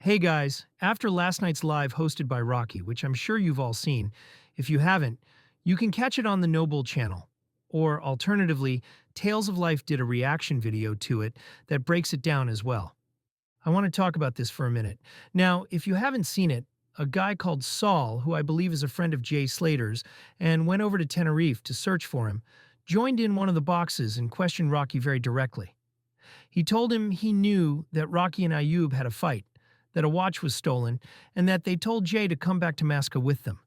Hey guys, after last night's live hosted by Rocky, which I'm sure you've all seen, if you haven't, you can catch it on the Noble channel. Or alternatively, Tales of Life did a reaction video to it that breaks it down as well. I want to talk about this for a minute. Now, if you haven't seen it, a guy called Saul, who I believe is a friend of Jay Slater's, and went over to Tenerife to search for him, joined in one of the boxes and questioned Rocky very directly. He told him he knew that Rocky and Ayub had a fight, that a watch was stolen, and that they told Jay to come back to Masca with them.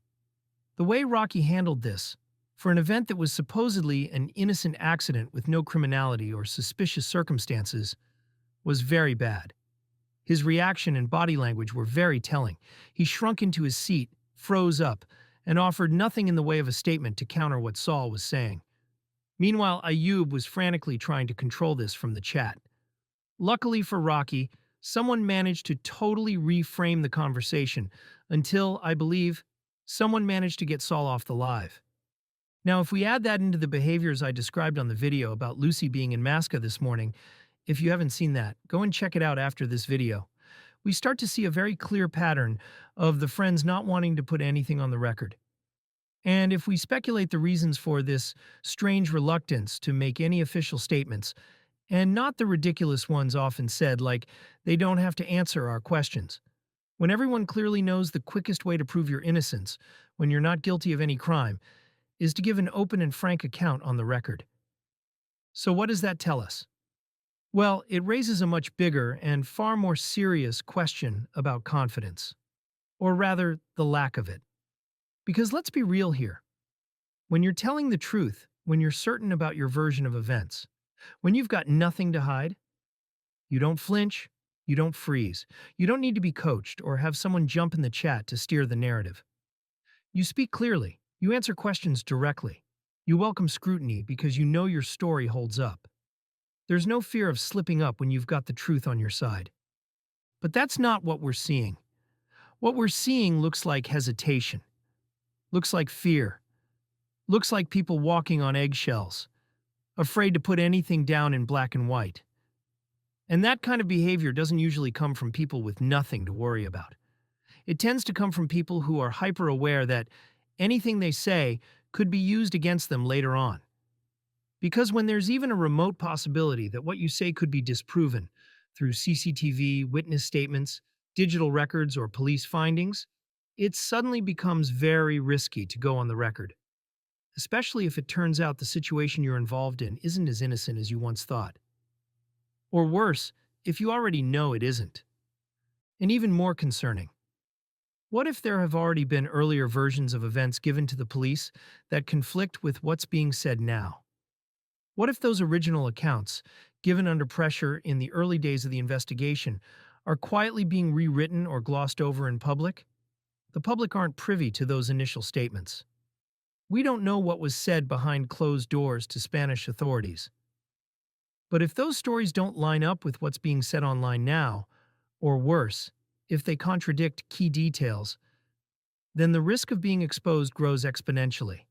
The way Rocky handled this, for an event that was supposedly an innocent accident with no criminality or suspicious circumstances, was very bad. His reaction and body language were very telling. He shrunk into his seat, froze up, and offered nothing in the way of a statement to counter what Saul was saying. Meanwhile, Ayub was frantically trying to control this from the chat. Luckily for Rocky, someone managed to totally reframe the conversation until, I believe, someone managed to get Saul off the live. Now, if we add that into the behaviors I described on the video about Lucy being in Masca this morning, if you haven't seen that, go and check it out after this video. We start to see a very clear pattern of the friends not wanting to put anything on the record. And if we speculate the reasons for this strange reluctance to make any official statements, and not the ridiculous ones often said like they don't have to answer our questions, when everyone clearly knows the quickest way to prove your innocence, when you're not guilty of any crime, is to give an open and frank account on the record. So what does that tell us? Well, it raises a much bigger and far more serious question about confidence, or rather, the lack of it. Because let's be real here. When you're telling the truth, when you're certain about your version of events, when you've got nothing to hide, you don't flinch, you don't freeze, you don't need to be coached or have someone jump in the chat to steer the narrative. You speak clearly, you answer questions directly, you welcome scrutiny because you know your story holds up. There's no fear of slipping up when you've got the truth on your side. But that's not what we're seeing. What we're seeing looks like hesitation, looks like fear, looks like people walking on eggshells, afraid to put anything down in black and white. And that kind of behavior doesn't usually come from people with nothing to worry about. It tends to come from people who are hyper-aware that anything they say could be used against them later on. Because when there's even a remote possibility that what you say could be disproven through CCTV, witness statements, digital records, or police findings, it suddenly becomes very risky to go on the record. Especially if it turns out the situation you're involved in isn't as innocent as you once thought. Or worse, if you already know it isn't. And even more concerning, what if there have already been earlier versions of events given to the police that conflict with what's being said now? What if those original accounts, given under pressure in the early days of the investigation, are quietly being rewritten or glossed over in public? The public aren't privy to those initial statements. We don't know what was said behind closed doors to Spanish authorities. But if those stories don't line up with what's being said online now, or worse, if they contradict key details, then the risk of being exposed grows exponentially.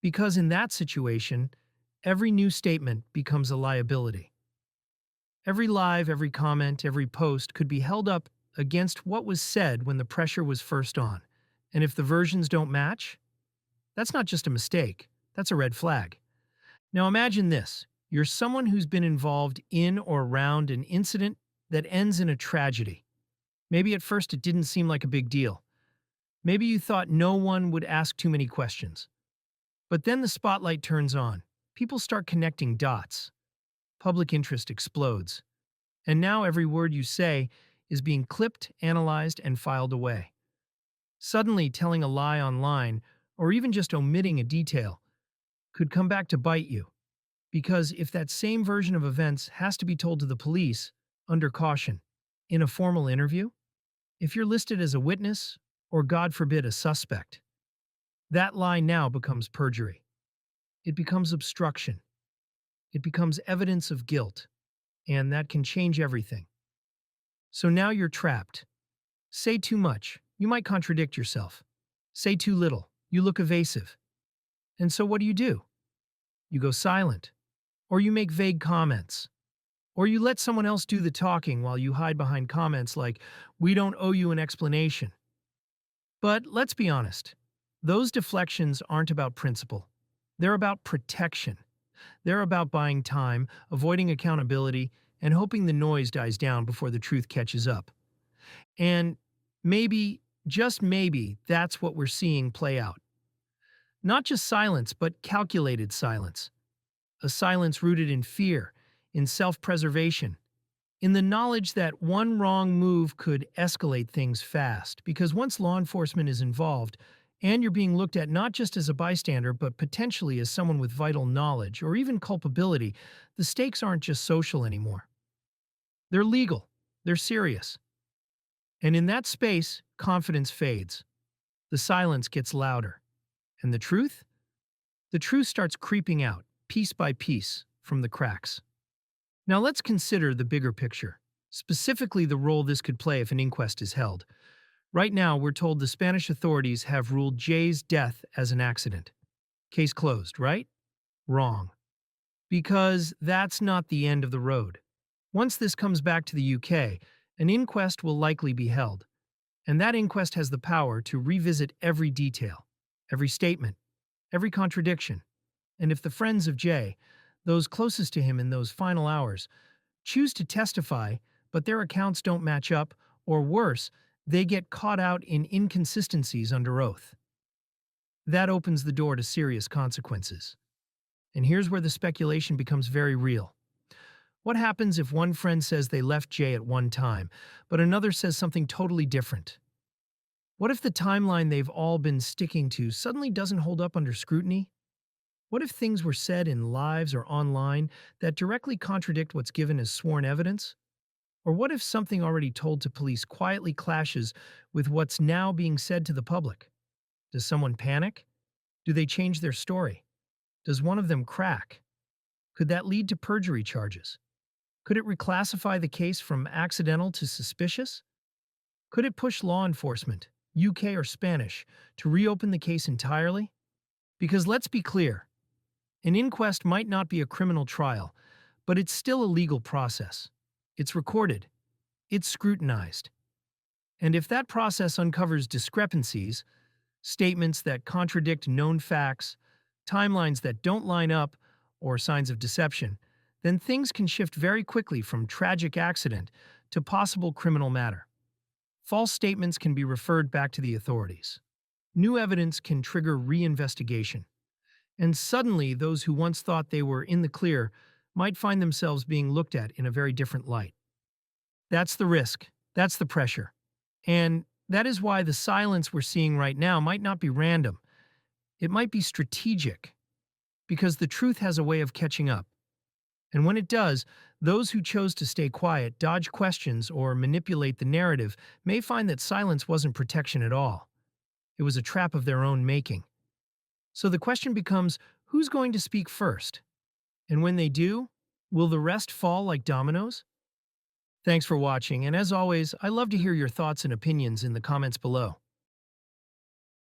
Because in that situation, every new statement becomes a liability. Every live, every comment, every post could be held up against what was said when the pressure was first on. And if the versions don't match, that's not just a mistake, that's a red flag. Now imagine this. You're someone who's been involved in or around an incident that ends in a tragedy. Maybe at first it didn't seem like a big deal. Maybe you thought no one would ask too many questions. But then the spotlight turns on. People start connecting dots. Public interest explodes. And now every word you say is being clipped, analyzed, and filed away. Suddenly, telling a lie online, or even just omitting a detail, could come back to bite you. Because if that same version of events has to be told to the police, under caution, in a formal interview, if you're listed as a witness, or God forbid a suspect, that lie now becomes perjury. It becomes obstruction. It becomes evidence of guilt, and that can change everything. So now you're trapped. Say too much, you might contradict yourself. Say too little, you look evasive. And so what do? You go silent, or you make vague comments, Or you let someone else do the talking while you hide behind comments like, "We don't owe you an explanation." But let's be honest, those deflections aren't about principle. They're about protection. They're about buying time, avoiding accountability, and hoping the noise dies down before the truth catches up. And maybe, just maybe, that's what we're seeing play out. Not just silence, but calculated silence. A silence rooted in fear, in self-preservation, in the knowledge that one wrong move could escalate things fast. Because once law enforcement is involved, and you're being looked at not just as a bystander, but potentially as someone with vital knowledge or even culpability, the stakes aren't just social anymore. They're legal. They're serious. And in that space, confidence fades. The silence gets louder. And the truth? The truth starts creeping out, piece by piece, from the cracks. Now let's consider the bigger picture, specifically the role this could play if an inquest is held. Right now, we're told the Spanish authorities have ruled Jay's death as an accident. Case closed, right? Wrong. Because that's not the end of the road. Once this comes back to the UK, an inquest will likely be held. And that inquest has the power to revisit every detail, every statement, every contradiction. And if the friends of Jay, those closest to him in those final hours, choose to testify, but their accounts don't match up, or worse, they get caught out in inconsistencies under oath. That opens the door to serious consequences. And here's where the speculation becomes very real. What happens if one friend says they left Jay at one time, but another says something totally different? What if the timeline they've all been sticking to suddenly doesn't hold up under scrutiny? What if things were said in lives or online that directly contradict what's given as sworn evidence? Or what if something already told to police quietly clashes with what's now being said to the public? Does someone panic? Do they change their story? Does one of them crack? Could that lead to perjury charges? Could it reclassify the case from accidental to suspicious? Could it push law enforcement, UK or Spanish, to reopen the case entirely? Because let's be clear, an inquest might not be a criminal trial, but it's still a legal process. It's recorded. It's scrutinized. And if that process uncovers discrepancies, statements that contradict known facts, timelines that don't line up, or signs of deception, then things can shift very quickly from tragic accident to possible criminal matter. False statements can be referred back to the authorities. New evidence can trigger reinvestigation. And suddenly, those who once thought they were in the clear might find themselves being looked at in a very different light. That's the risk. That's the pressure. And that is why the silence we're seeing right now might not be random. It might be strategic, because the truth has a way of catching up. And when it does, those who chose to stay quiet, dodge questions, or manipulate the narrative may find that silence wasn't protection at all. It was a trap of their own making. So the question becomes, who's going to speak first? And when they do, will the rest fall like dominoes? Thanks for watching, and as always, I love to hear your thoughts and opinions in the comments below.